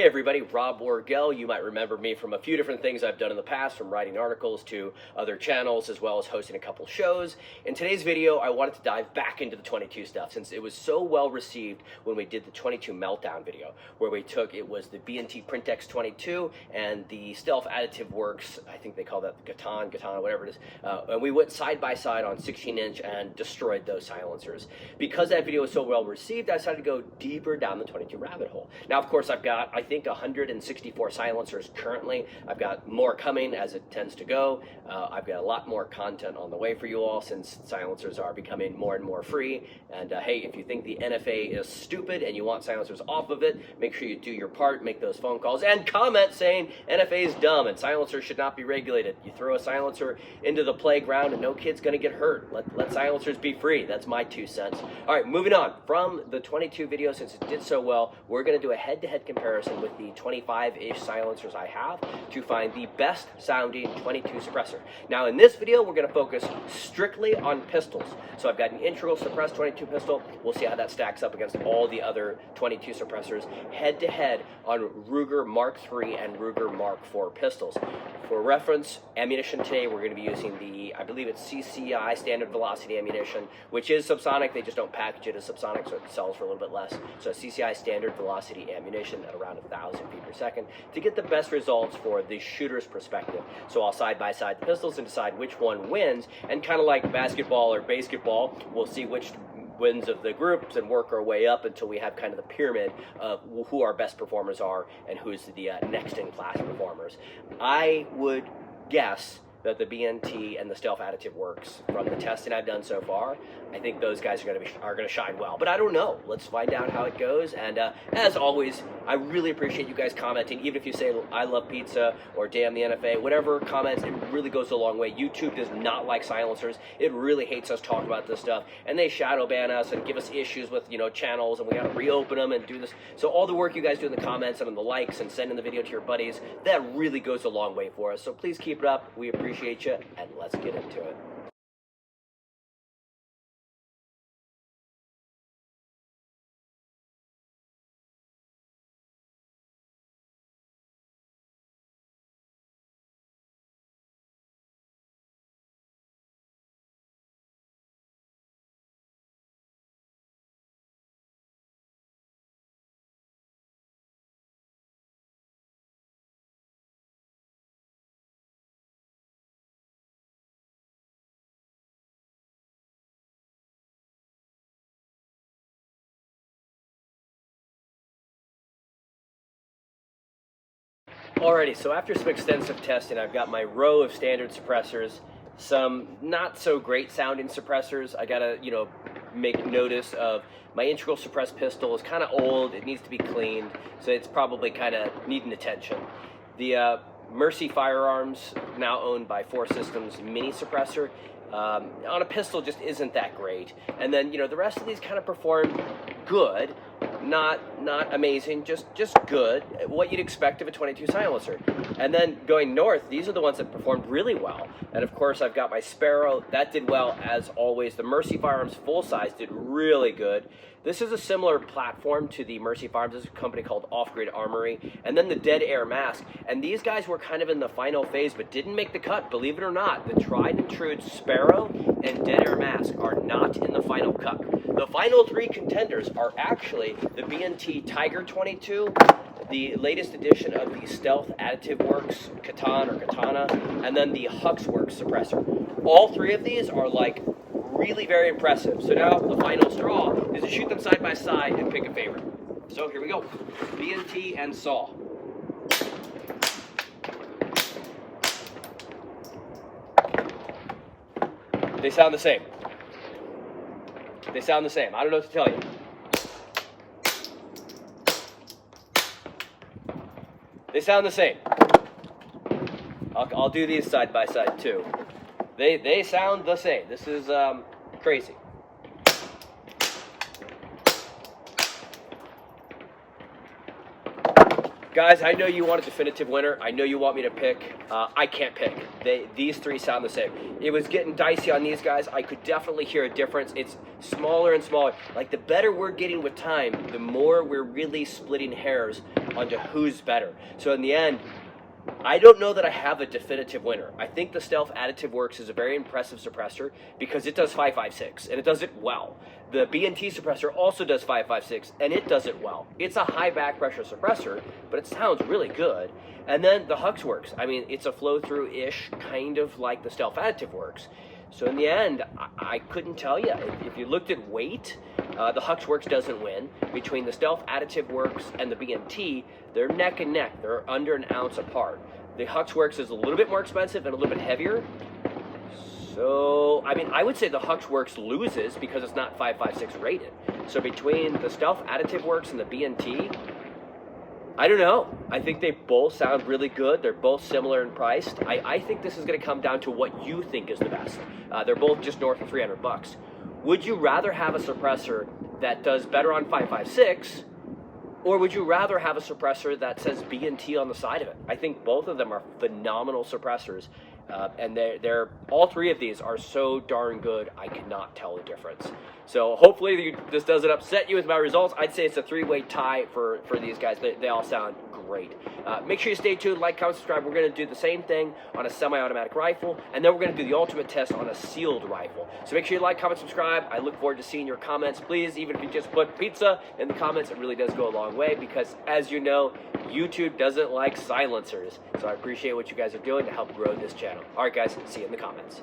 Hey everybody, Rob Orgel. You might remember me from a few different things I've done in the past, from writing articles to other channels, as well as hosting a couple shows. In today's video, I wanted to dive back into the 22 stuff, since it was so well received when we did the 22 meltdown video, where it was the B&T Printex 22 and the Stealth Additive Works, I think they call that the Katana, whatever it is, and we went side by side on 16-inch and destroyed those silencers. Because that video was so well received, I decided to go deeper down the 22 rabbit hole. Now, of course, I've got, I think, 164 silencers currently. I've got more coming as it tends to go. I've got a lot more content on the way for you all, since silencers are becoming more and more free. And hey, if you think the NFA is stupid and you want silencers off of it, make sure you do your part, make those phone calls, and comment saying NFA is dumb and silencers should not be regulated. You throw a silencer into the playground and no kid's going to get hurt. Let silencers be free. That's my 2 cents. All right, moving on. From the 22 video, since it did so well, we're going to do a head-to-head comparison with the 25-ish silencers I have to find the best sounding 22 suppressor. Now in this video, we're going to focus strictly on pistols. So I've got an integral suppressed 22 pistol. We'll see how that stacks up against all the other 22 suppressors head-to-head on Ruger Mark III and Ruger Mark IV pistols. For reference, ammunition today, we're going to be using the, I believe it's CCI Standard Velocity ammunition, which is subsonic. They just don't package it as subsonic, so it sells for a little bit less. So CCI Standard Velocity ammunition at around 1,000 feet per second to get the best results for the shooter's perspective. So I'll side by side the pistols and decide which one wins, and kind of like basketball or basketball, we'll see which wins of the groups and work our way up until we have kind of the pyramid of who our best performers are and who's the next in class performers. I would guess that the B&T and the Stealth Additive Works, from the testing I've done so far, I think those guys are going to shine well. But I don't know. Let's find out how it goes. And as always, I really appreciate you guys commenting. Even if you say I love pizza or damn the NFA, whatever comments, it really goes a long way. YouTube does not like silencers. It really hates us talking about this stuff, and they shadow ban us and give us issues with channels, and we got to reopen them and do this. So all the work you guys do in the comments and on the likes and sending the video to your buddies, that really goes a long way for us. So please keep it up. We appreciate you, and let's get into it. Alrighty, so after some extensive testing, I've got my row of standard suppressors, some not so great sounding suppressors. I gotta, make notice of my integral suppressed pistol is kind of old. It needs to be cleaned, so it's probably kind of needing attention. The Mercy Firearms, now owned by 4 Systems mini suppressor, on a pistol just isn't that great. And then, the rest of these kind of perform good. Not amazing, just good, what you'd expect of a 22 silencer. And then going north, these are the ones that performed really well. And of course, I've got my Sparrow, that did well as always. The Mercy Firearms full size did really good. This is a similar platform to the Mercy Firearms. This is a company called Off Grid Armory. And then the Dead Air Mask. And these guys were kind of in the final phase, but didn't make the cut, believe it or not. The tried and true Sparrow and Dead Air Mask are not in the final cut. The final 3 contenders are actually the B&T Tiger 22, the latest edition of the Stealth Additive Works Katana, and then the Huxworks suppressor. All 3 of these are like really very impressive. So now the final straw is to shoot them side by side and pick a favorite. So here we go, B&T and SAW. They sound the same. They sound the same. I don't know what to tell you. They sound the same. I'll do these side by side too. They sound the same. This is crazy. Guys, I know you want a definitive winner. I know you want me to pick. I can't pick. These three sound the same. It was getting dicey on these guys. I could definitely hear a difference. It's smaller and smaller. Like, the better we're getting with time, the more we're really splitting hairs onto who's better. So in the end, I don't know that I have a definitive winner. I think the Stealth Additive Works is a very impressive suppressor because it does 5.56 and it does it well. The B&T suppressor also does 5.56 and it does it well. It's a high back pressure suppressor, but it sounds really good. And then the Hux Works. I mean, it's a flow-through-ish, kind of like the Stealth Additive Works. So in the end, I couldn't tell you. If you looked at weight, the Hux Works doesn't win. Between the Stealth Additive Works and the B&T, they're neck and neck. They're under an ounce apart. The Hux Works is a little bit more expensive and a little bit heavier. So, I mean, I would say the Hux Works loses because it's not 5.56 rated. So between the Stealth Additive Works and the B&T, I don't know. I think they both sound really good. They're both similar in price. I think this is going to come down to what you think is the best. They're both just north of $300. Would you rather have a suppressor that does better on 5.56, or would you rather have a suppressor that says B&T on the side of it? I think both of them are phenomenal suppressors, and they're all three of these are so darn good, I cannot tell the difference. So hopefully this doesn't upset you with my results. I'd say it's a three-way tie for these guys. They all sound great. Make sure you stay tuned, like, comment, subscribe. We're going to do the same thing on a semi-automatic rifle, and then we're going to do the ultimate test on a sealed rifle. So make sure you like, comment, subscribe. I look forward to seeing your comments. Please, even if you just put pizza in the comments, it really does go a long way because, as you know, YouTube doesn't like silencers. So I appreciate what you guys are doing to help grow this channel. All right, guys, see you in the comments.